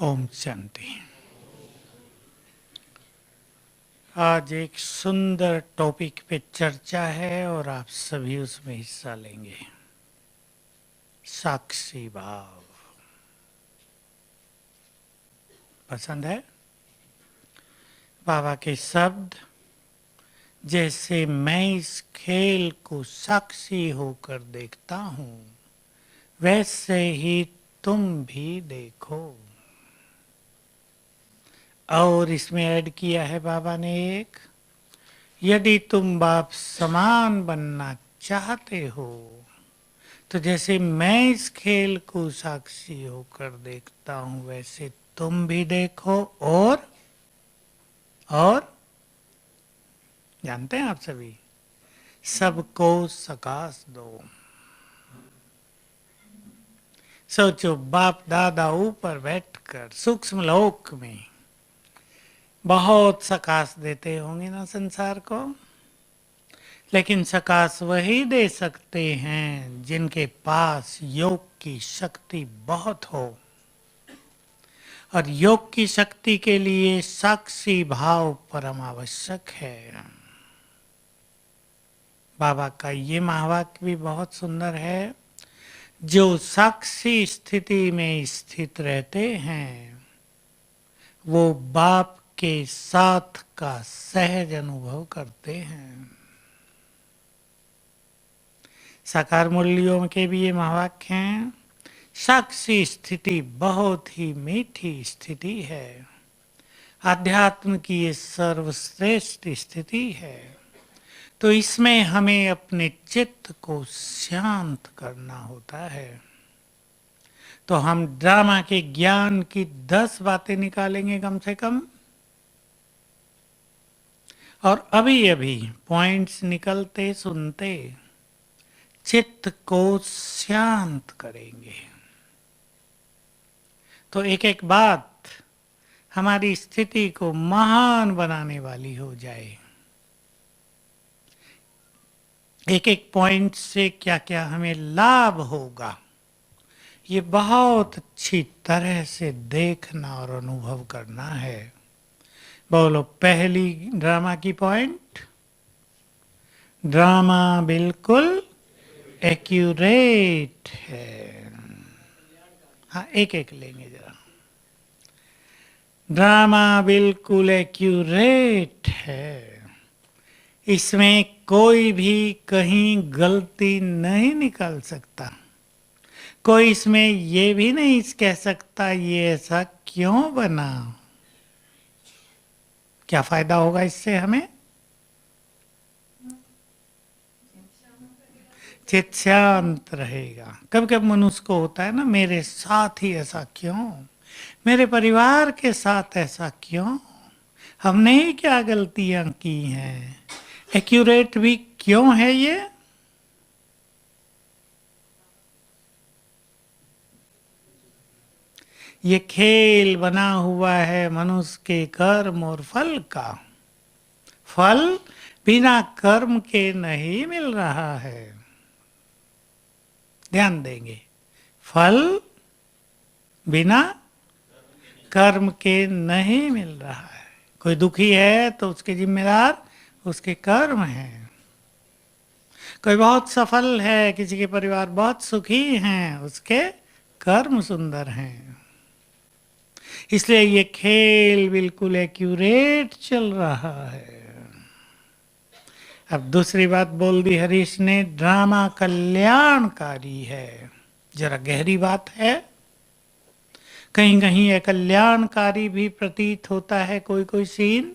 ओम शांति। आज एक सुंदर टॉपिक पे चर्चा है और आप सभी उसमें हिस्सा लेंगे। साक्षी भाव पसंद है? बाबा के शब्द, जैसे मैं इस खेल को साक्षी होकर देखता हूँ वैसे ही तुम भी देखो। और इसमें ऐड किया है बाबा ने एक, यदि तुम बाप समान बनना चाहते हो तो जैसे मैं इस खेल को साक्षी होकर देखता हूं वैसे तुम भी देखो। और जानते हैं आप सभी, सबको सकाश दो। सोचो, बाप दादा ऊपर बैठकर सूक्ष्म लोक में बहुत सकाश देते होंगे ना संसार को, लेकिन सकाश वही दे सकते हैं जिनके पास योग की शक्ति बहुत हो। और योग की शक्ति के लिए साक्षी भाव परम आवश्यक है। बाबा का ये महावाक्य भी बहुत सुंदर है, जो साक्षी स्थिति में स्थित रहते हैं वो बाप के साथ का सहज अनुभव करते हैं। साकार मूल्यों के भी ये महावाक्य हैं। साक्षी स्थिति बहुत ही मीठी स्थिति है। आध्यात्म की ये सर्वश्रेष्ठ स्थिति है। तो इसमें हमें अपने चित्त को शांत करना होता है। तो हम ड्रामा के ज्ञान की 10 बातें निकालेंगे कम से कम, और अभी अभी पॉइंट्स निकलते सुनते चित्त को शांत करेंगे। तो एक एक बात हमारी स्थिति को महान बनाने वाली हो जाए। एक एक पॉइंट से क्या क्या हमें लाभ होगा, ये बहुत अच्छी तरह से देखना और अनुभव करना है। बोलो, पहली ड्रामा की पॉइंट, ड्रामा बिल्कुल एक्यूरेट है। हाँ, एक एक लेंगे जरा। ड्रामा बिल्कुल एक्यूरेट है, इसमें कोई भी कहीं गलती नहीं निकाल सकता। कोई इसमें ये भी नहीं कह सकता ये ऐसा क्यों बना। क्या फायदा होगा इससे हमें? चित्त शांत रहेगा। कभी कभी मनुष्य को होता है ना, मेरे साथ ही ऐसा क्यों, मेरे परिवार के साथ ऐसा क्यों, हमने ही क्या गलतियां की हैं। एक्यूरेट भी क्यों है ये खेल बना हुआ है मनुष्य के कर्म और फल का। फल बिना कर्म के नहीं मिल रहा है। ध्यान देंगे, फल बिना कर्म के नहीं मिल रहा है। कोई दुखी है तो उसके जिम्मेदार उसके कर्म हैं। कोई बहुत सफल है, किसी के परिवार बहुत सुखी हैं, उसके कर्म सुंदर हैं। इसलिए ये खेल बिल्कुल एक्यूरेट चल रहा है। अब दूसरी बात बोल दी हरीश ने, ड्रामा कल्याणकारी है। जरा गहरी बात है। कहीं कहीं ये कल्याणकारी भी प्रतीत होता है कोई कोई सीन,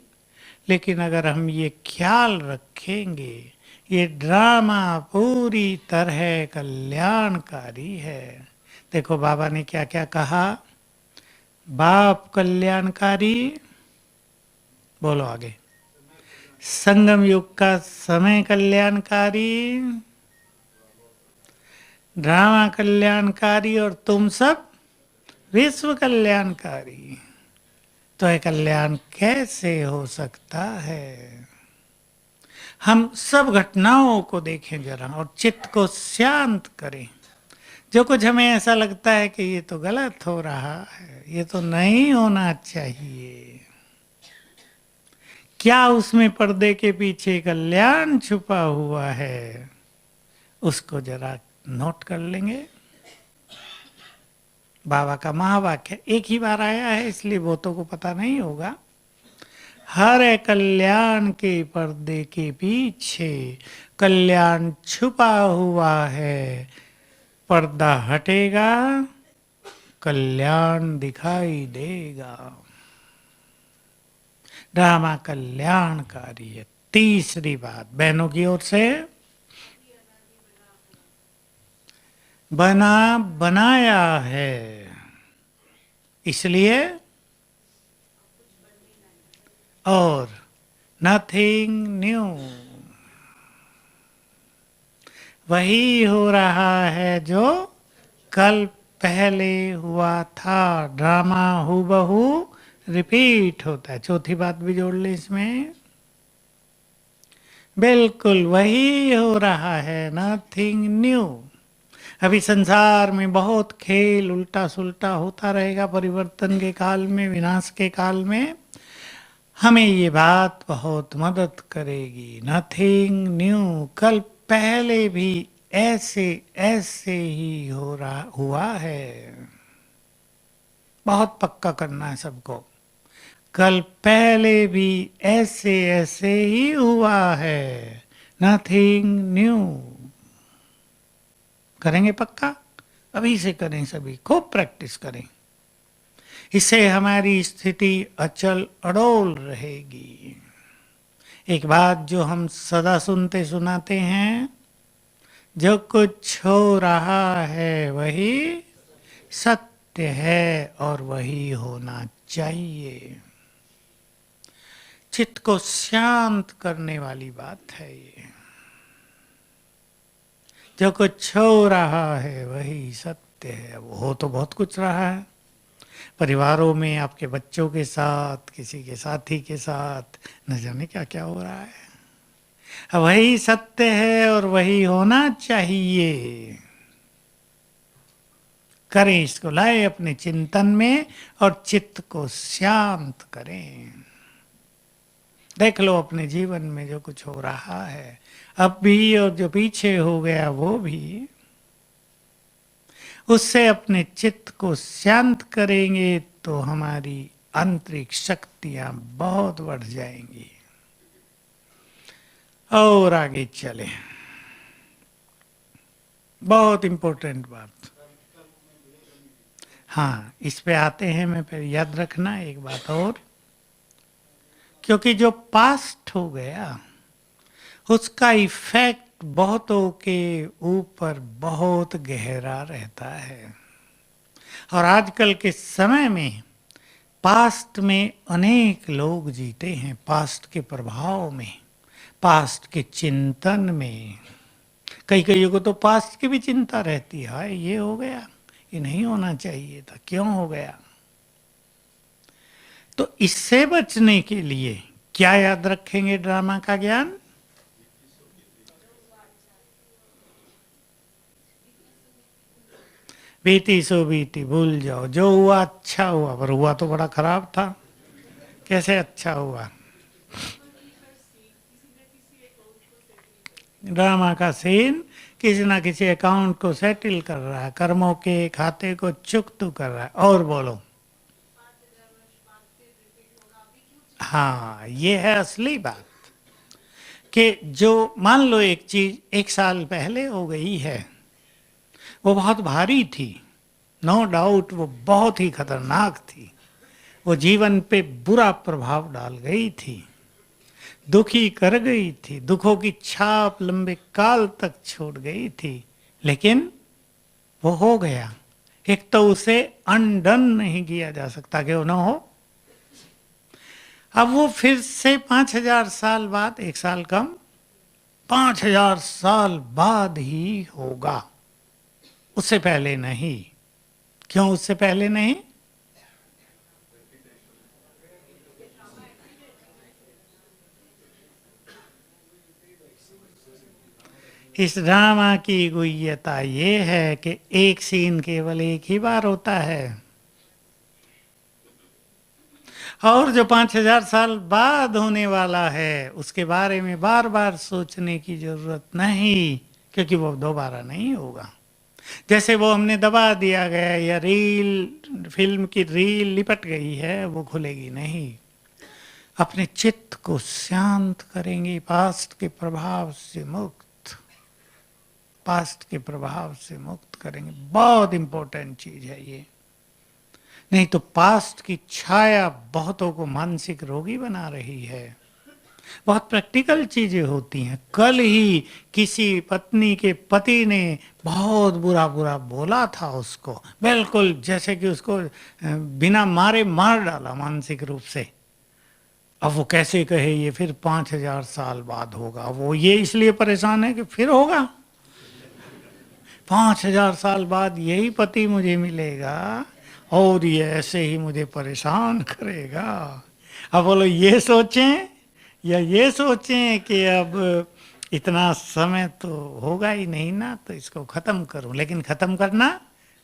लेकिन अगर हम ये ख्याल रखेंगे ये ड्रामा पूरी तरह कल्याणकारी है। देखो बाबा ने क्या क्या कहा। बाप कल्याणकारी, बोलो आगे। संगम युग का समय कल्याणकारी, ड्रामा कल्याणकारी, और तुम सब विश्व कल्याणकारी। तो ये कल्याण कैसे हो सकता है? हम सब घटनाओं को देखें जरा और चित्त को शांत करें। जो कुछ हमें ऐसा लगता है कि ये तो गलत हो रहा है, ये तो नहीं होना चाहिए, क्या उसमें पर्दे के पीछे कल्याण छुपा हुआ है, उसको जरा नोट कर लेंगे। बाबा का महावाक्य एक ही बार आया है, इसलिए बहुतों को पता नहीं होगा। हर कल्याण के पर्दे के पीछे कल्याण छुपा हुआ है, पर्दा हटेगा कल्याण दिखाई देगा। ड्रामा कल्याणकारी है। तीसरी बात बहनों की ओर से, बनाया है, इसलिए और नथिंग न्यू, वही हो रहा है जो कल पहले हुआ था। ड्रामा हूबहू रिपीट होता है। चौथी बात भी जोड़ ले इसमें, बिल्कुल वही हो रहा है, नथिंग न्यू। अभी संसार में बहुत खेल उल्टा सुल्टा होता रहेगा परिवर्तन के काल में, विनाश के काल में। हमें ये बात बहुत मदद करेगी। नथिंग न्यू, कल पहले भी ऐसे ऐसे ही हुआ है। बहुत पक्का करना है सबको। कल पहले भी ऐसे ऐसे ही हुआ है, नथिंग न्यू। करेंगे पक्का? अभी से करें, सभी खूब प्रैक्टिस करें। इससे हमारी स्थिति अचल अडोल रहेगी। एक बात जो हम सदा सुनते सुनाते हैं, जो कुछ हो रहा है वही सत्य है और वही होना चाहिए। चित्त को शांत करने वाली बात है ये। जो कुछ हो रहा है वही सत्य है। वो हो तो बहुत कुछ रहा है, परिवारों में, आपके बच्चों के साथ, किसी के साथी के साथ, न जाने क्या क्या हो रहा है। वही सत्य है और वही होना चाहिए। करें इसको, लाए अपने चिंतन में और चित्त को शांत करें। देख लो अपने जीवन में जो कुछ हो रहा है अब भी, और जो पीछे हो गया वो भी। उससे अपने चित्त को शांत करेंगे तो हमारी आंतरिक शक्तियां बहुत बढ़ जाएंगी। और आगे चले, बहुत इंपॉर्टेंट बात। हाँ, इस पे आते हैं। मैं फिर याद रखना एक बात और, क्योंकि जो पास्ट हो गया उसका इफेक्ट बहुतों के ऊपर बहुत गहरा रहता है। और आजकल के समय में पास्ट में अनेक लोग जीते हैं, पास्ट के प्रभाव में, पास्ट के चिंतन में। कई कईयों को तो पास्ट की भी चिंता रहती है, ये हो गया, ये नहीं होना चाहिए था, क्यों हो गया। तो इससे बचने के लिए क्या याद रखेंगे ड्रामा का ज्ञान? बीती सो बीती, भूल जाओ। जो हुआ अच्छा हुआ, पर हुआ तो बड़ा खराब था। कैसे अच्छा हुआ? ड्रामा का सीन किसी ना किसी अकाउंट को सेटल कर रहा है, कर्मों के खाते को चुकतू कर रहा है। और बोलो। हाँ, ये है असली बात। कि जो मान लो एक चीज एक साल पहले हो गई है, वो बहुत भारी थी, नो डाउट वो बहुत ही खतरनाक थी, वो जीवन पे बुरा प्रभाव डाल गई थी, दुखी कर गई थी, दुखों की छाप लंबे काल तक छोड़ गई थी। लेकिन वो हो गया। एक तो उसे अनडन नहीं किया जा सकता कि वो ना हो। अब वो फिर से 5,000 साल बाद, एक साल कम, 5,000 साल बाद ही होगा, उससे पहले नहीं। क्यों उससे पहले नहीं? इस ड्रामा की गुह्यता ये है कि एक सीन केवल एक ही बार होता है, और जो 5,000 साल बाद होने वाला है उसके बारे में बार बार सोचने की जरूरत नहीं, क्योंकि वो दोबारा नहीं होगा। जैसे वो हमने दबा दिया गया या रील, फिल्म की रील लिपट गई है, वो खुलेगी नहीं। अपने चित्त को शांत करेंगे, पास्ट के प्रभाव से मुक्त, पास्ट के प्रभाव से मुक्त करेंगे। बहुत इंपॉर्टेंट चीज है ये। नहीं तो पास्ट की छाया बहुतों को मानसिक रोगी बना रही है। बहुत प्रैक्टिकल चीजें होती हैं। कल ही किसी पत्नी के पति ने बहुत बुरा बुरा बोला था उसको, बिल्कुल जैसे कि उसको बिना मारे मार डाला मानसिक रूप से। अब वो कैसे कहे ये फिर 5,000 साल बाद होगा, वो ये इसलिए परेशान है कि फिर होगा 5,000 साल बाद यही पति मुझे मिलेगा और ये ऐसे ही मुझे परेशान करेगा। अब बोलो ये सोचें या ये सोचें कि अब इतना समय तो होगा ही नहीं ना, तो इसको खत्म करूं। लेकिन खत्म करना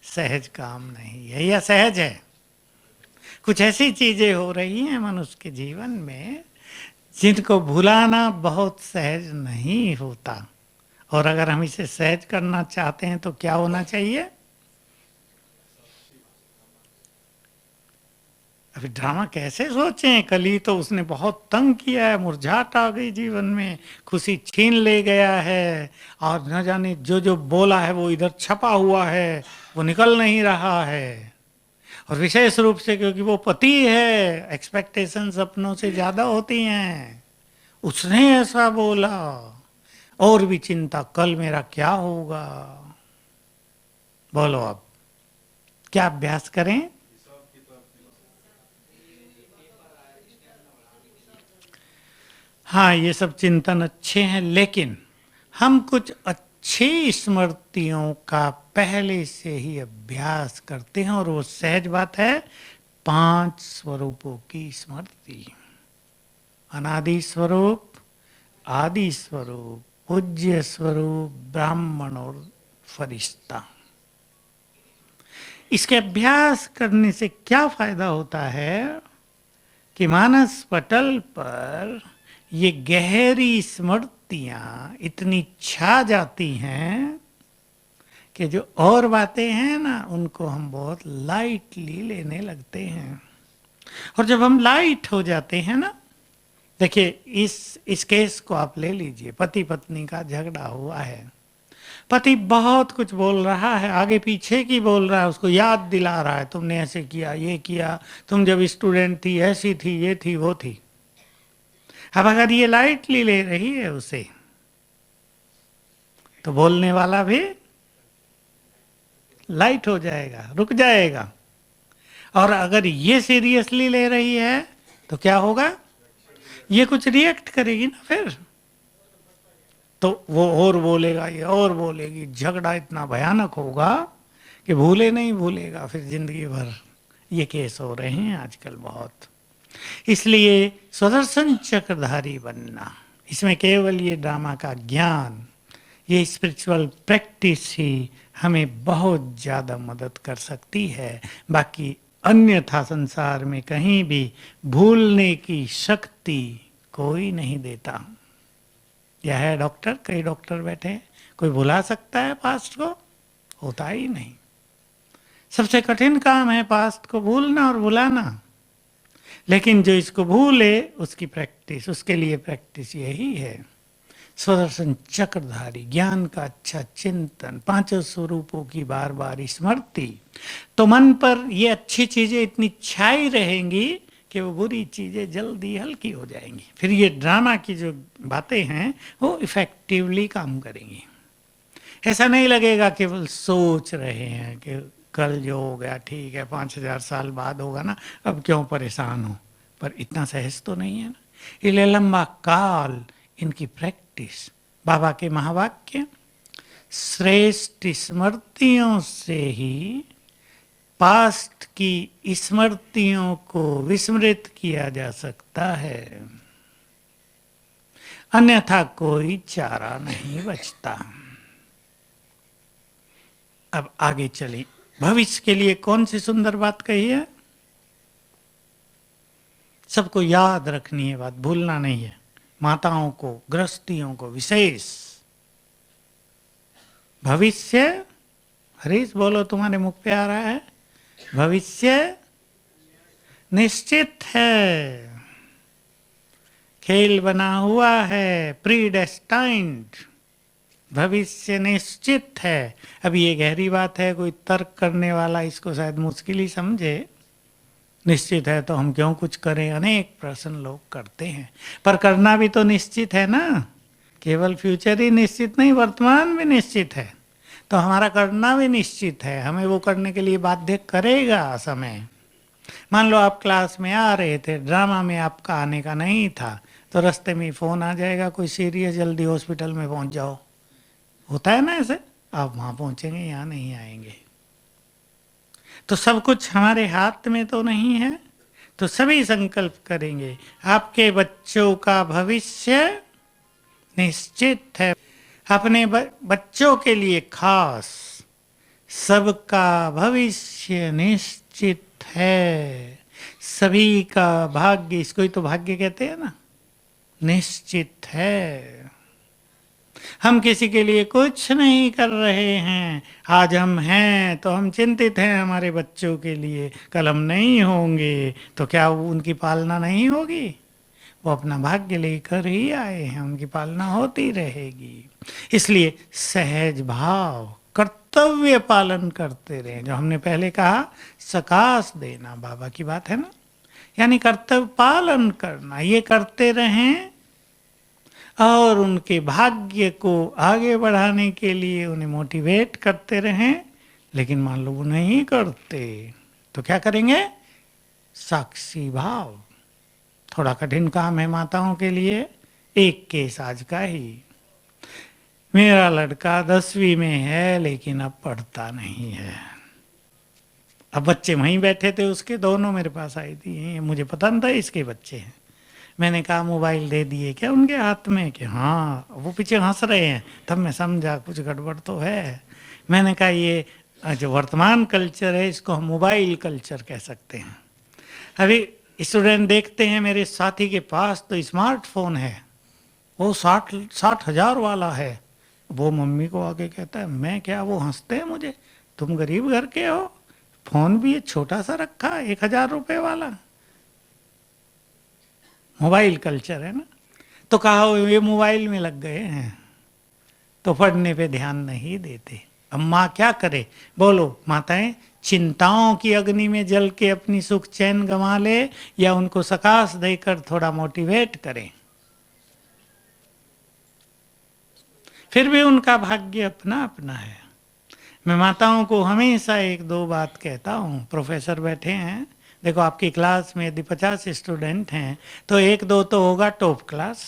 सहज काम नहीं है, या सहज है? कुछ ऐसी चीजें हो रही हैं मनुष्य के जीवन में जिनको भुलाना बहुत सहज नहीं होता। और अगर हम इसे सहज करना चाहते हैं तो क्या होना चाहिए? अभी ड्रामा कैसे सोचें? कल ही तो उसने बहुत तंग किया है, मुरझाहट आ गई जीवन में, खुशी छीन ले गया है, और न जाने जो जो बोला है वो इधर छपा हुआ है, वो निकल नहीं रहा है। और विशेष रूप से क्योंकि वो पति है, एक्सपेक्टेशंस अपनों से ज्यादा होती हैं। उसने ऐसा बोला, और भी चिंता कल मेरा क्या होगा। बोलो अब क्या अभ्यास करें? हाँ, ये सब चिंतन अच्छे हैं, लेकिन हम कुछ अच्छी स्मृतियों का पहले से ही अभ्यास करते हैं, और वो सहज बात है 5 स्वरूपों की स्मृति। अनादि स्वरूप, आदि स्वरूप, पूज्य स्वरूप, ब्राह्मण और फरिश्ता। इसके अभ्यास करने से क्या फायदा होता है कि मानस पटल पर ये गहरी स्मृतियां इतनी छा जाती हैं कि जो और बातें हैं ना उनको हम बहुत लाइटली लेने लगते हैं। और जब हम लाइट हो जाते हैं ना, देखिए इस केस को आप ले लीजिए। पति पत्नी का झगड़ा हुआ है, पति बहुत कुछ बोल रहा है, आगे पीछे की बोल रहा है, उसको याद दिला रहा है तुमने ऐसे किया, ये किया, तुम जब स्टूडेंट थी ऐसी थी, ये थी वो थी। अब अगर ये लाइटली ले रही है उसे, तो बोलने वाला भी लाइट हो जाएगा, रुक जाएगा। और अगर ये सीरियसली ले रही है तो क्या होगा? ये कुछ रिएक्ट करेगी ना फिर, तो वो और बोलेगा, ये और बोलेगी, झगड़ा इतना भयानक होगा कि भूले नहीं भूलेगा फिर जिंदगी भर। ये केस हो रहे हैं आजकल बहुत। इसलिए सुदर्शन चक्रधारी बनना, इसमें केवल ये ड्रामा का ज्ञान, ये स्पिरिचुअल प्रैक्टिस ही हमें बहुत ज़्यादा मदद कर सकती है। बाकी अन्यथा संसार में कहीं भी भूलने की शक्ति कोई नहीं देता। यह है डॉक्टर, कई डॉक्टर बैठे हैं, कोई भुला सकता है पास्ट को? होता ही नहीं। सबसे कठिन काम है पास्ट को भूलना और भुलाना। लेकिन जो इसको भूले उसकी प्रैक्टिस, उसके लिए प्रैक्टिस यही है सुदर्शन चक्रधारी, ज्ञान का अच्छा चिंतन, 5 स्वरूपों की बार बार स्मृति। तो मन पर ये अच्छी चीजें इतनी छाई रहेंगी कि वो बुरी चीजें जल्दी हल्की हो जाएंगी। फिर ये ड्रामा की जो बातें हैं वो इफेक्टिवली काम करेंगी। ऐसा नहीं लगेगा केवल सोच रहे हैं कि कल जो हो गया ठीक है, 5,000 साल बाद होगा ना, अब क्यों परेशान हो। पर इतना सहज तो नहीं है ना। इसलिए लंबा काल इनकी प्रैक्टिस, बाबा के महावाक्य, श्रेष्ठ स्मृतियों से ही पास्ट की स्मृतियों को विस्मृत किया जा सकता है, अन्यथा कोई चारा नहीं बचता। अब आगे चलें। भविष्य के लिए कौन सी सुंदर बात कही है? सबको याद रखनी है, बात भूलना नहीं है। माताओं को, गृहस्थियों को विशेष। भविष्य, हरीश बोलो, तुम्हारे मुख पे आ रहा है। भविष्य निश्चित है, खेल बना हुआ है, प्रीडेस्टाइंड। भविष्य निश्चित है। अब ये गहरी बात है, कोई तर्क करने वाला इसको शायद मुश्किल ही समझे। निश्चित है तो हम क्यों कुछ करें, अनेक प्रश्न लोग करते हैं। पर करना भी तो निश्चित है ना, केवल फ्यूचर ही निश्चित नहीं, वर्तमान भी निश्चित है। तो हमारा करना भी निश्चित है, हमें वो करने के लिए बाध्य करेगा समय। मान लो आप क्लास में आ रहे थे, ड्रामा में आपका आने का नहीं था, तो रास्ते में फ़ोन आ जाएगा कोई सीरियस, जल्दी हॉस्पिटल में पहुंच जाओ। होता है ना ऐसे, आप वहां पहुंचेंगे, यहाँ नहीं आएंगे। तो सब कुछ हमारे हाथ में तो नहीं है। तो सभी संकल्प करेंगे, आपके बच्चों का भविष्य निश्चित है। अपने बच्चों के लिए खास, सबका भविष्य निश्चित है। सभी का भाग्य, इसको ही तो भाग्य कहते हैं ना, निश्चित है। हम किसी के लिए कुछ नहीं कर रहे हैं। आज हम हैं तो हम चिंतित हैं हमारे बच्चों के लिए, कल हम नहीं होंगे तो क्या उनकी पालना नहीं होगी? वो अपना भाग्य लेकर ही आए हैं, उनकी पालना होती रहेगी। इसलिए सहज भाव, कर्तव्य पालन करते रहें। जो हमने पहले कहा, सकाश देना, बाबा की बात है ना, यानी कर्तव्य पालन करना, ये करते रहें। और उनके भाग्य को आगे बढ़ाने के लिए उन्हें मोटिवेट करते रहें। लेकिन मान लो वो नहीं करते तो क्या करेंगे? साक्षी भाव। थोड़ा कठिन काम है माताओं के लिए। एक केस आज का ही, मेरा लड़का 10वीं में है लेकिन अब पढ़ता नहीं है। अब बच्चे वहीं बैठे थे उसके, दोनों मेरे पास आई थी, मुझे पता नहीं था इसके बच्चे हैं। मैंने कहा मोबाइल दे दिए क्या उनके हाथ में? कि हाँ। वो पीछे हंस रहे हैं, तब मैं समझा कुछ गड़बड़ तो है। मैंने कहा ये जो वर्तमान कल्चर है इसको हम मोबाइल कल्चर कह सकते हैं। अभी स्टूडेंट देखते हैं मेरे साथी के पास तो स्मार्टफोन है, वो 60,000 वाला है। वो मम्मी को आके कहता है मैं क्या, वो हंसते हैं मुझे, तुम गरीब घर के हो, फोन भी ये छोटा सा रखा है 1,000 रुपये वाला। मोबाइल कल्चर है ना। तो कहा ये मोबाइल में लग गए हैं तो पढ़ने पे ध्यान नहीं देते। अब माँ क्या करे? बोलो माताएं, चिंताओं की अग्नि में जल के अपनी सुख चैन गंवा ले, या उनको सकाश देकर थोड़ा मोटिवेट करें? फिर भी उनका भाग्य अपना अपना है। मैं माताओं को हमेशा एक दो बात कहता हूँ। प्रोफेसर बैठे हैं, देखो आपकी क्लास में यदि 50 स्टूडेंट हैं तो एक दो तो होगा टॉप क्लास,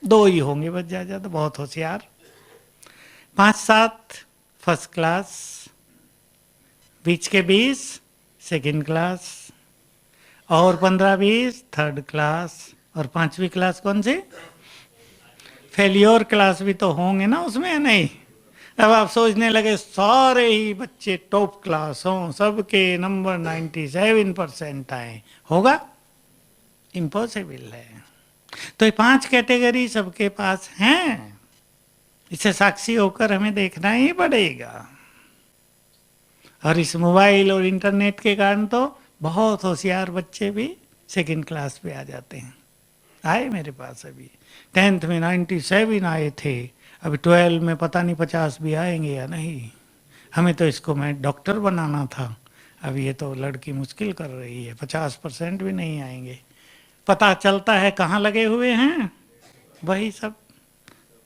2 ही होंगे बस, ज़्यादा तो बहुत होशियार, 5-7 फर्स्ट क्लास, बीच के 20 सेकंड क्लास, और 15-20 थर्ड क्लास, और 5वीं क्लास कौन सी? फेलियोर क्लास भी तो होंगे ना उसमें, नहीं? अब आप सोचने लगे सारे ही बच्चे टॉप क्लास हों, सबके नंबर 97% आए, होगा? इम्पॉसिबल है। तो ये 5 कैटेगरी सबके पास हैं, इसे साक्षी होकर हमें देखना ही पड़ेगा। और इस मोबाइल और इंटरनेट के कारण तो बहुत होशियार बच्चे भी सेकंड क्लास पे आ जाते हैं। आए मेरे पास अभी 10th में 97 आए थे, अभी 12 में पता नहीं 50 भी आएंगे या नहीं। हमें तो इसको मैं डॉक्टर बनाना था, अब ये तो लड़की मुश्किल कर रही है, 50% भी नहीं आएंगे। पता चलता है कहाँ लगे हुए हैं, वही सब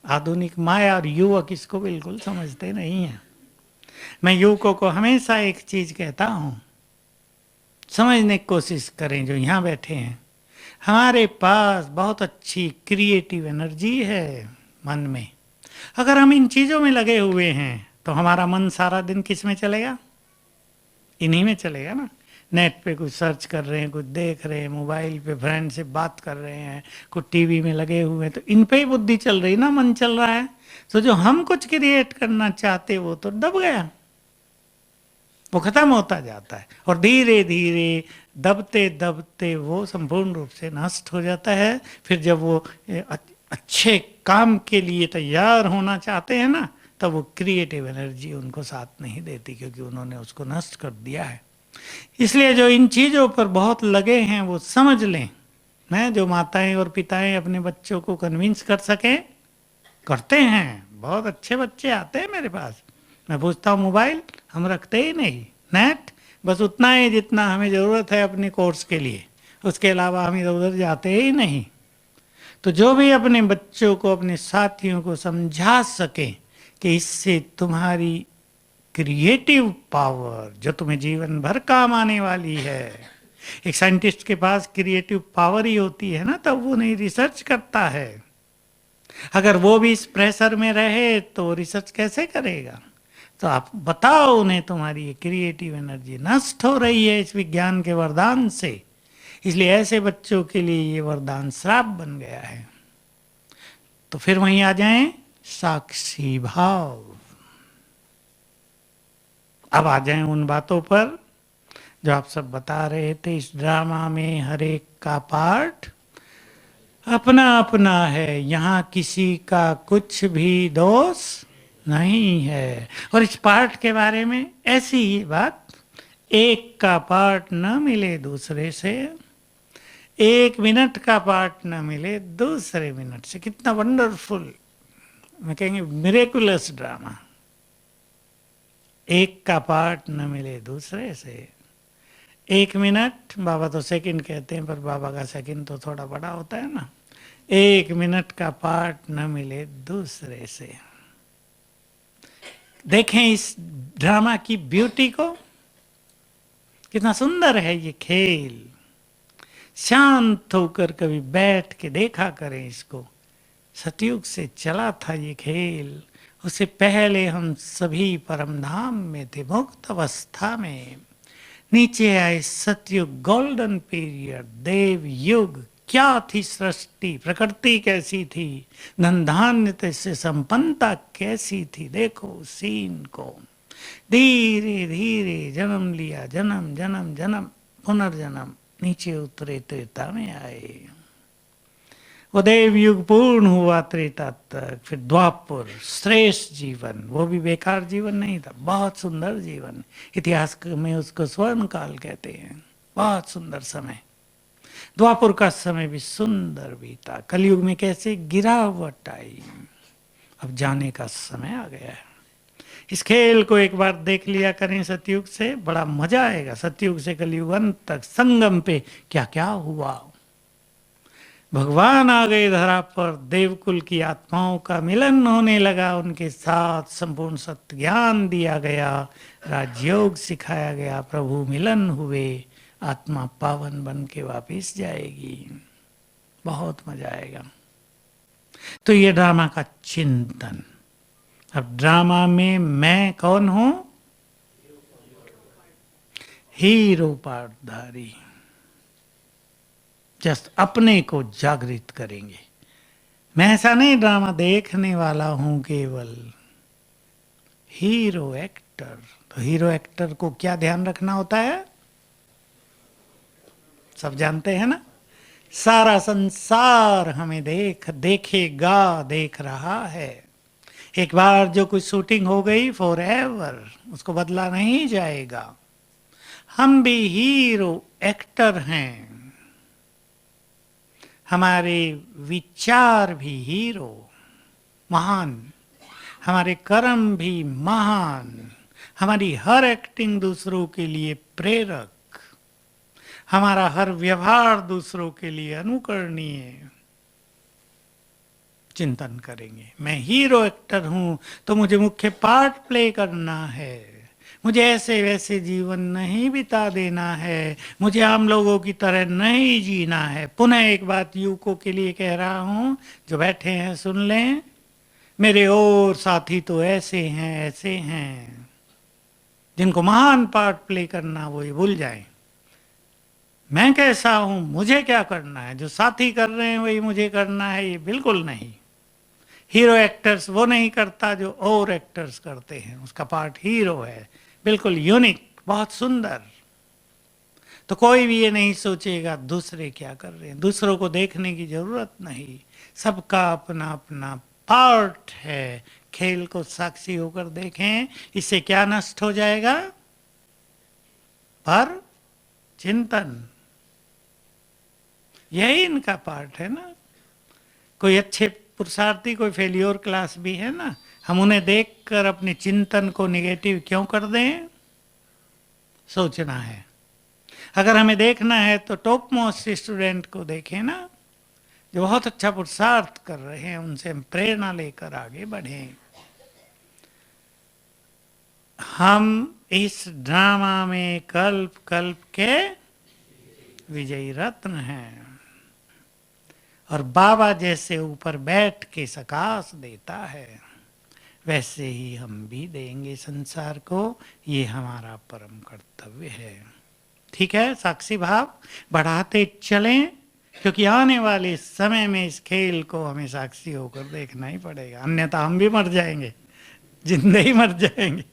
आधुनिक माया। और युवक इसको बिल्कुल समझते नहीं हैं। मैं युवकों को हमेशा एक चीज कहता हूँ, समझने की कोशिश करें। जो यहाँ बैठे हैं, हमारे पास बहुत अच्छी क्रिएटिव एनर्जी है मन में। अगर हम इन चीजों में लगे हुए हैं तो हमारा मन सारा दिन किस में चलेगा? इन्हीं में चलेगा ना। नेट पे कुछ सर्च कर रहे हैं, कुछ देख रहे हैं, मोबाइल पे फ्रेंड से बात कर रहे हैं, कुछ टीवी में लगे हुए हैं, तो इन पे ही बुद्धि चल रही ना, मन चल रहा है। तो जो हम कुछ क्रिएट करना चाहते वो तो दब गया, वो खत्म होता जाता है, और धीरे धीरे दबते दबते वो संपूर्ण रूप से नष्ट हो जाता है। फिर जब वो अच्छे काम के लिए तैयार होना चाहते हैं ना, तब वो क्रिएटिव एनर्जी उनको साथ नहीं देती, क्योंकि उन्होंने उसको नष्ट कर दिया है। इसलिए जो इन चीजों पर बहुत लगे हैं वो समझ लें, मैं जो माताएं और पिताएं अपने बच्चों को कन्विंस कर सके करते हैं। बहुत अच्छे बच्चे आते हैं मेरे पास, मैं पूछता हूँ मोबाइल हम रखते ही नहीं, नेट बस उतना ही जितना हमें ज़रूरत है अपने कोर्स के लिए, उसके अलावा हम इधर उधर जाते ही नहीं। तो जो भी अपने बच्चों को, अपने साथियों को समझा सके कि इससे तुम्हारी क्रिएटिव पावर जो तुम्हें जीवन भर काम आने वाली है, एक साइंटिस्ट के पास क्रिएटिव पावर ही होती है ना, तब वो नहीं रिसर्च करता है। अगर वो भी इस प्रेशर में रहे तो रिसर्च कैसे करेगा? तो आप बताओ उन्हें तुम्हारी ये क्रिएटिव एनर्जी नष्ट हो रही है इस विज्ञान के वरदान से। इसलिए ऐसे बच्चों के लिए ये वरदान श्राप बन गया है। तो फिर वहीं आ जाएं साक्षी भाव। अब आ जाएं उन बातों पर जो आप सब बता रहे थे। इस ड्रामा में हर एक का पार्ट अपना अपना है, यहाँ किसी का कुछ भी दोष नहीं है। और इस पार्ट के बारे में ऐसी ही बात, एक का पार्ट न मिले दूसरे से, एक मिनट का पार्ट न मिले दूसरे मिनट से। कितना वंडरफुल, मैं कहेंगे मिरेकुलस ड्रामा। एक का पार्ट न मिले दूसरे से, एक मिनट, बाबा तो सेकंड कहते हैं पर बाबा का सेकंड तो थोड़ा बड़ा होता है ना। एक मिनट का पार्ट न मिले दूसरे से। देखें इस ड्रामा की ब्यूटी को, कितना सुंदर है ये खेल। शांत होकर कभी बैठ के देखा करें इसको। सतयुग से चला था ये खेल, उससे पहले हम सभी परमधाम में थे, मुक्त अवस्था में। नीचे आए सतयुग, गोल्डन पीरियड, देव युग। क्या थी सृष्टि, प्रकृति कैसी थी, धन धान्य से संपन्नता कैसी थी। देखो सीन को, धीरे धीरे जन्म लिया, जन्म जन्म जन्म पुनर्जन्म, नीचे उतरे, त्रेता में आए। वो देव युग पूर्ण हुआ त्रेता तक। फिर द्वापर, श्रेष्ठ जीवन, वो भी बेकार जीवन नहीं था, बहुत सुंदर जीवन। इतिहास में उसको स्वर्ण काल कहते हैं, बहुत सुंदर समय। द्वापर का समय भी सुंदर बीता। कलयुग में कैसे गिरावट आई, अब जाने का समय आ गया है। इस खेल को एक बार देख लिया करें सतयुग से, बड़ा मजा आएगा। सतयुग से कलयुग अंत तक संगम पे क्या क्या हुआ। भगवान आ गए धरा पर, देवकुल की आत्माओं का मिलन होने लगा उनके साथ, संपूर्ण सत्य ज्ञान दिया गया, राजयोग सिखाया गया, प्रभु मिलन हुए, आत्मा पावन बन के वापिस जाएगी। बहुत मजा आएगा। तो ये ड्रामा का चिंतन। अब ड्रामा में मैं कौन हूं? हीरो पार्टधारी। जस्ट अपने को जागृत करेंगे। मैं ऐसा नहीं ड्रामा देखने वाला हूं केवल, हीरो एक्टर। तो हीरो एक्टर को क्या ध्यान रखना होता है? सब जानते हैं ना, सारा संसार हमें देखेगा, देख रहा है। एक बार जो कुछ शूटिंग हो गई फॉर एवर, उसको बदला नहीं जाएगा। हम भी हीरो एक्टर हैं, हमारे विचार भी हीरो महान, हमारे कर्म भी महान, हमारी हर एक्टिंग दूसरों के लिए प्रेरक, हमारा हर व्यवहार दूसरों के लिए अनुकरणीय। चिंतन करेंगे, मैं हीरो एक्टर हूं तो मुझे मुख्य पार्ट प्ले करना है, मुझे ऐसे वैसे जीवन नहीं बिता देना है, मुझे आम लोगों की तरह नहीं जीना है। पुनः एक बात युवकों के लिए कह रहा हूं, जो बैठे हैं सुन लें, मेरे और साथी तो ऐसे हैं जिनको महान पार्ट प्ले करना वो ये भूल जाएं। मैं कैसा हूं, मुझे क्या करना है, जो साथी कर रहे हैं वही मुझे करना है, ये बिल्कुल नहीं। हीरो एक्टर्स वो नहीं करता जो और एक्टर्स करते हैं, उसका पार्ट हीरो है, बिल्कुल यूनिक, बहुत सुंदर। तो कोई भी ये नहीं सोचेगा दूसरे क्या कर रहे हैं, दूसरों को देखने की जरूरत नहीं, सबका अपना अपना पार्ट है। खेल को साक्षी होकर देखें, इससे क्या नष्ट हो जाएगा? पर चिंतन, यही इनका पार्ट है ना। कोई अच्छे पुरुषार्थी, कोई फेलियोर क्लास भी है ना, हम उन्हें देखकर अपने चिंतन को निगेटिव क्यों कर दें? सोचना है। अगर हमें देखना है तो टॉप मोस्ट स्टूडेंट को देखें ना, जो बहुत अच्छा पुरुषार्थ कर रहे हैं, उनसे हम प्रेरणा लेकर आगे बढ़ें। हम इस ड्रामा में कल्प कल्प के विजयी रत्न हैं, और बाबा जैसे ऊपर बैठ के सकाश देता है, वैसे ही हम भी देंगे संसार को। ये हमारा परम कर्तव्य है। ठीक है, साक्षी भाव बढ़ाते चलें, क्योंकि आने वाले समय में इस खेल को हमें साक्षी होकर देखना ही पड़ेगा, अन्यथा हम भी मर जाएंगे, जिंदे ही मर जाएंगे।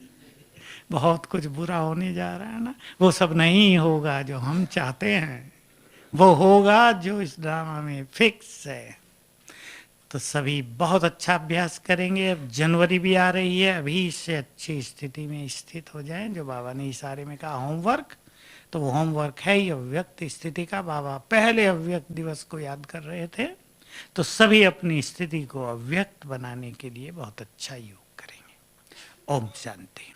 बहुत कुछ बुरा होने जा रहा है ना, वो सब नहीं होगा जो हम चाहते हैं, वो होगा जो इस ड्रामा में फिक्स है। तो सभी बहुत अच्छा अभ्यास करेंगे। अब जनवरी भी आ रही है, अभी इससे अच्छी स्थिति में स्थित हो जाएं, जो बाबा ने इशारे में कहा होमवर्क, तो वो होमवर्क है ही अव्यक्त स्थिति का। बाबा पहले अव्यक्त दिवस को याद कर रहे थे, तो सभी अपनी स्थिति को अव्यक्त बनाने के लिए बहुत अच्छा योग करेंगे। ओम शांति।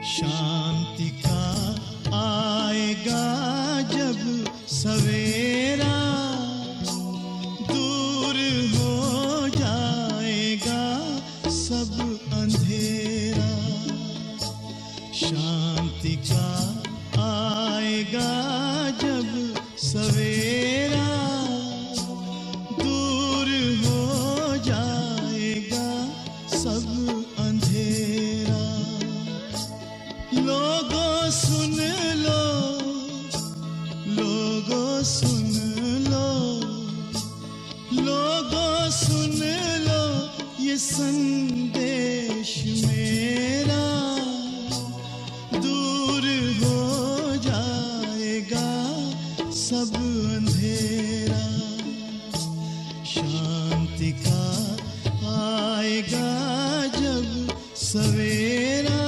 शांति का आएगा जब सवेरा, दूर हो जाएगा सब अंधेरा। शांति का आएगा जब सवेरा, दूर हो जाएगा सब अंधेरा। लोगों सुन लो, लोगों सुन लो, लोगों सुन लो ये संदेश मेरा, दूर हो जाएगा सब अंधेरा। शांति का आएगा जब सवेरा,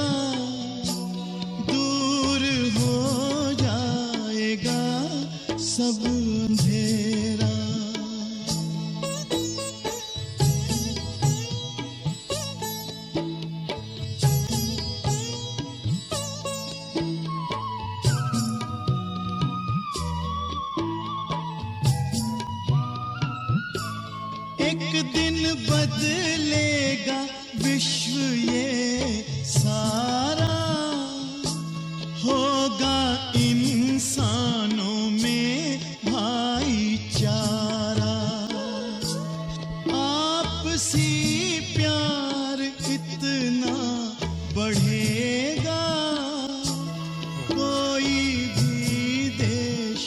सब अंधेरा। एक दिन बदलेगा विश्व ये सारा, होगा इंसानों में भाईचारा। आपसी प्यार इतना बढ़ेगा, कोई भी देश